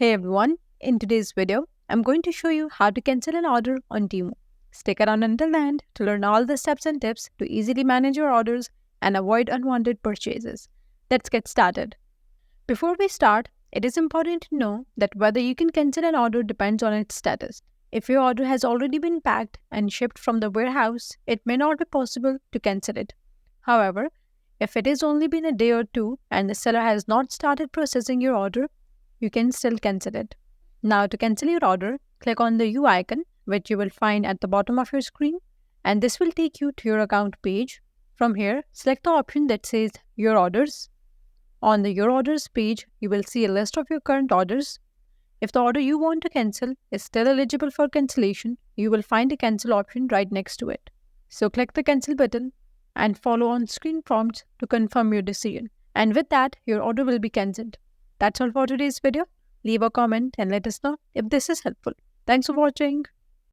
Hey everyone, in today's video, I'm going to show you how to cancel an order on Temu. Stick around until the end to learn all the steps and tips to easily manage your orders and avoid unwanted purchases. Let's get started. Before we start, it is important to know that whether you can cancel an order depends on its status. If your order has already been packed and shipped from the warehouse, it may not be possible to cancel it. However, if it has only been a day or two and the seller has not started processing your order, you can still cancel it. Now, to cancel your order, click on the U icon, which you will find at the bottom of your screen, and this will take you to your account page. From here, select the option that says Your Orders. On the Your Orders page, you will see a list of your current orders. If the order you want to cancel is still eligible for cancellation, you will find a cancel option right next to it. So click the cancel button and follow on screen prompts to confirm your decision. And with that, your order will be cancelled. That's all for today's video. Leave a comment and let us know if this is helpful. Thanks for watching.